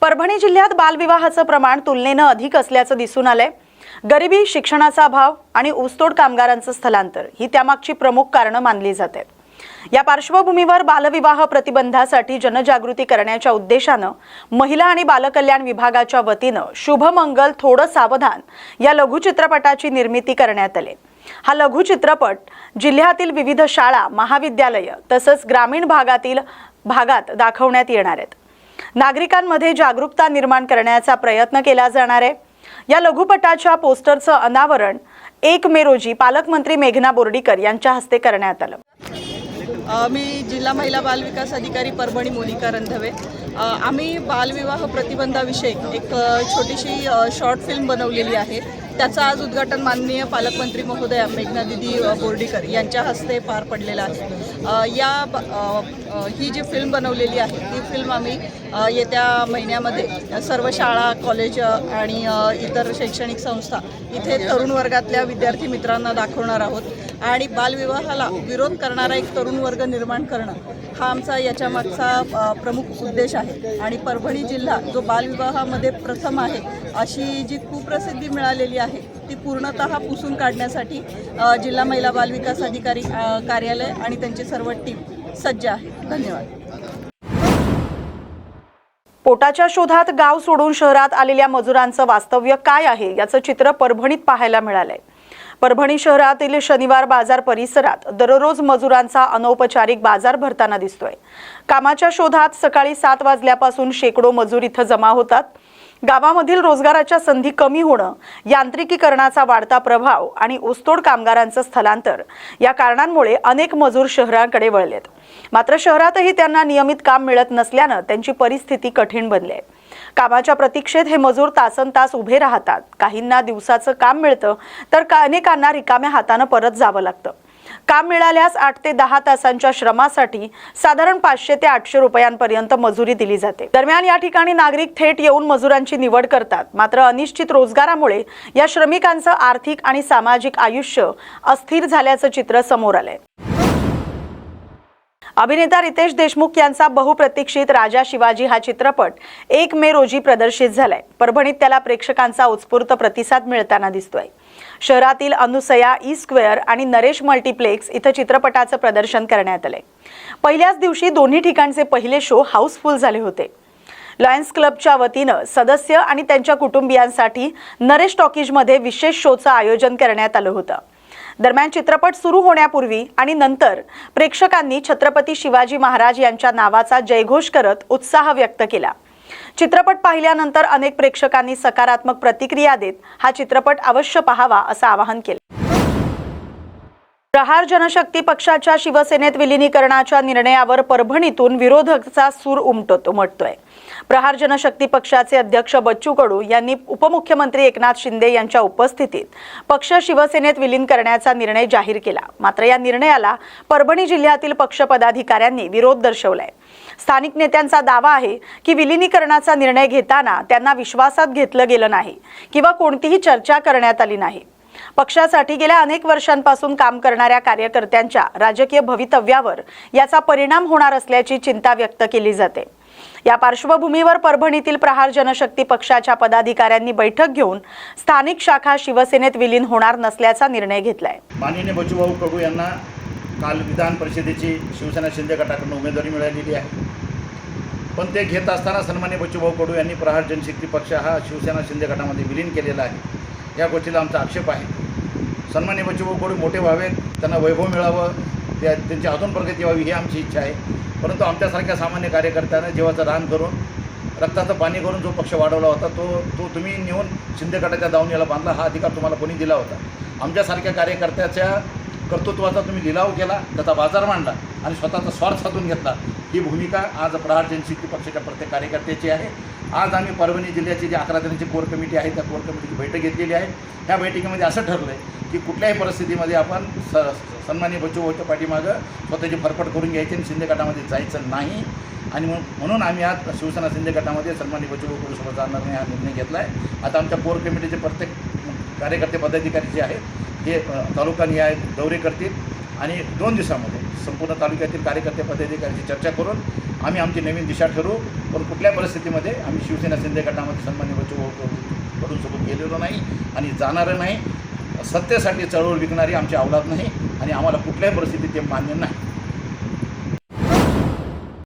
परभणी जिल्ह्यात बालविवाहाचं प्रमाण तुलनेनं अधिक असल्याचं दिसून आलंय। गरिबी, शिक्षणाचा अभाव आणि ऊसतोड कामगारांचं स्थलांतर ही त्यामागची प्रमुख कारणं मानली जातात। या पार्श्वभूमीवर बालविवाह प्रतिबंधासाठी जनजागृती करण्याच्या उद्देशानं महिला आणि बालकल्याण विभागाच्या वतीनं शुभमंगल थोडं सावधान या लघुचित्रपटाची निर्मिती करण्यात आली। हा लघुचित्रपट जिल्ह्यातील विविध शाळा, महाविद्यालय तसंच ग्रामीण भागात दाखवण्यात येणार आहेत। नागरिकांमध्ये जागरूकता निर्माण करण्याचा प्रयत्न केला जाणार आहे। या लघुपटाच्या पोस्टरचं अनावरण 1 मे रोजी पालकमंत्री मेघना बोर्डीकर यांच्या हस्ते करण्यात आलं। मी जिल्हा महिला बाल विकास अधिकारी परभणी मोनिका रंधवे। आम्ही बालविवाह प्रतिबंधाविषयी एक छोटीशी शॉर्ट फिल्म बनवलेली आहे। त्याचं आज उद्घाटन माननीय पालकमंत्री महोदया मेघना दीदी बोर्डीकर यांच्या हस्ते पार पडलेलं आहे। ही जी फिल्म बनवलेली आहे ती फिल्म आम्ही येत्या महिन्यामध्ये सर्व शाळा, कॉलेज आणि इतर शैक्षणिक संस्था इथे तरुण वर्गातल्या विद्यार्थी मित्रांना दाखवणार आहोत आणि बालविवाहाला विरोध करणारा एक तरुण वर्ग निर्माण करणं हा आमचा याच्या मागचा प्रमुख उद्देश आहे। आणि परभणी जिल्हा जो बालविवाहामध्ये प्रथम आहे अशी जी कुप्रसिद्धी मिळालेली आहे ती पूर्णतः पुसून काढण्यासाठी जिल्हा महिला बाल विकास अधिकारी कार्यालय आणि त्यांची सर्व टीम सज्ज आहे। धन्यवाद। पोटाच्या शोधात गाव सोडून शहरात आलेल्या मजुरांचं वास्तव्य काय आहे याचं चित्र परभणीत पाहायला मिळालंय। परभणी शहरातील शनिवार बाजार परिसरात दररोज मजुरांचा अनौपचारिक बाजार भरताना दिसतोय। कामाच्या शोधात सकाळी 7 वाजल्यापासून शेकडो मजूर इथं जमा होतात। गावामधील रोजगाराच्या संधी कमी होणं, यांत्रिकीकरणाचा वाढता प्रभाव आणि ऊसतोड कामगारांचं स्थलांतर या कारणांमुळे अनेक मजूर शहराकडे वळलेत। मात्र शहरातही त्यांना नियमित काम मिळत नसल्यानं त्यांची परिस्थिती कठीण बनली आहे। कामाच्या प्रतीक्षेत हे मजूर तासनतास उभे राहतात। काहींना दिवसाचं काम मिळतं तर अनेकांना रिकाम्या हातानं परत जावं लागतं। काम मिळाल्यास 8 ते 10 तासांच्या श्रमासाठी साधारण 500 ते 800 रुपयांपर्यंत मजुरी दिली जाते। दरम्यान या ठिकाणी नागरिक थेट येऊन मजुरांची निवड करतात। मात्र अनिश्चित रोजगारामुळे या श्रमिकांचं आर्थिक आणि सामाजिक आयुष्य अस्थिर झाल्याचं चित्र समोर आलंय। अभिनेता रितेश देशमुख यांचा बहुप्रतीक्षित राजा शिवाजी हा चित्रपट 1 मे रोजी प्रदर्शित झालाय। परभणीत त्याला प्रेक्षकांचा उत्स्फूर्त प्रतिसाद मिळताना दिसतोय। शहरातील अनुसया ई स्क्वेअर आणि नरेश मल्टीप्लेक्स इथं चित्रपटाचं प्रदर्शन करण्यात आलंय। पहिल्याच दिवशी दोन्ही ठिकाणचे पहिले शो हाऊसफुल झाले होते। लायन्स क्लबच्या वतीनं सदस्य आणि त्यांच्या कुटुंबियांसाठी नरेश टॉकीजमध्ये विशेष शोचं आयोजन करण्यात आलं होतं। दरम्यान चित्रपट सुरू होण्यापूर्वी आणि नंतर प्रेक्षकांनी छत्रपती शिवाजी महाराज यांच्या नावाचा जयघोष करत उत्साह व्यक्त केला। चित्रपट पाहिल्यानंतर अनेक प्रेक्षकांनी सकारात्मक प्रतिक्रिया देत हा चित्रपट अवश्य पाहावा असं आवाहन केलं। प्रहार जनशक्ती पक्षाच्या शिवसेनेत विलीनीकरणाच्या निर्णयावर परभणीतून विरोधाचा सूर उमटतोय। प्रहार जनशक्ती पक्षाचे अध्यक्ष बच्चू कडू यांनी उपमुख्यमंत्री एकनाथ शिंदे यांच्या उपस्थितीत पक्ष शिवसेनेत विलीन करण्याचा निर्णय जाहीर केला। मात्र या निर्णयाला परभणी जिल्ह्यातील पक्ष पदाधिकाऱ्यांनी विरोध दर्शवलाय। स्थानिक नेत्यांचा दावा आहे की विलीनीकरणाचा निर्णय घेताना त्यांना विश्वासात घेतलं गेलं नाही किंवा कोणतीही चर्चा करण्यात आली नाही। पक्षासाठी गेल्या अनेक वर्षांपासून काम करणाऱ्या कार्यकर्त्यांच्या राजकीय भवितव्यावर याचा परिणाम होणार असल्याची चिंता व्यक्त केली जाते। या पार्श्वभूमीवर परभणीतील प्रहार जनशक्ती पक्षाच्या पदाधिकाऱ्यांनी बैठक घेऊन स्थानिक शाखा शिवसेनेत विलीन होणार नसल्याचा निर्णय घेतलाय। माननीय बच्चूभाऊ कडू यांना काल विधान परिषदेची शिवसेना शिंदे गटाकडून उमेदवारी मिळालेली आहे। पण ते घेत असताना सन्माननीय बच्चूभाऊ कडू यांनी प्रहार जनशक्ती पक्ष हा शिवसेना शिंदे गटामध्ये विलीन केलेला आहे। या गोष्टीला आमचा आक्षेप आहे। सन्माननीय बच्चूभाऊ कडू मोठे व्हावेत, त्यांना वैभव मिळावं, त्यांची अजून प्रगती व्हावी ही आमची इच्छा आहे। परंतु आमच्यासारख्या सामान्य कार्यकर्त्यांना जीवाचं रान करून रक्ताचं पाणी करून जो पक्ष वाढवला होता तो तुम्ही नेऊन शिंदे गटाच्या दावणीला बांधला, हा अधिकार तुम्हाला कोणी दिला होता? आमच्यासारख्या कार्यकर्त्याच्या कर्तृत्वाचा तुम्ही लिलाव केला, त्याचा बाजार मांडला आणि स्वतःचा स्वार्थ साधून घेतला। ही भूमिका आज प्रहार जनशक्ती पक्षाच्या प्रत्येक कार्यकर्त्याची आहे। आज आम्ही परभणी जिल्ह्याची जी 11 जणांची कोर कमिटी आहे त्या कोर कमिटीची बैठक घेतलेली आहे। ह्या बैठकीमध्ये असं ठरलं आहे की कुठल्याही परिस्थितीमध्ये आपण सन्माननीय बच्चूभाऊच्या पाठीमागं स्वतःची फरफट करून घ्यायची आणि शिंदे गटामध्ये जायचं नाही। आणि म्हणून आम्ही आज शिवसेना शिंदे गटामध्ये सन्माननीय बच्चूभाऊ कडूसोबत जाणार नाही हा निर्णय घेतला आहे। आता आमच्या कोर कमिटीचे प्रत्येक कार्यकर्ते पदाधिकारी जे आहेत हे तालुकानिहाय दौरे करतील आणि 2 दिवसामध्ये संपूर्ण तालुक्यातील कार्यकर्ते पदाधिकाऱ्यांची चर्चा करून आम्ही आमची नवीन दिशा ठरवू, पण कुठल्या परिस्थितीमध्ये आम्ही शिवसेना शिंदे गटामध्ये सन्मान्य बच्चूभाऊ कडूंसोबत गेलेलो नाही आणि जाणारं नाही. सत्तेसाठी चळवळ विकणारी आमची औलाद नाही आणि आम्हाला कुठल्याही परिस्थितीत ते मान्य नाही.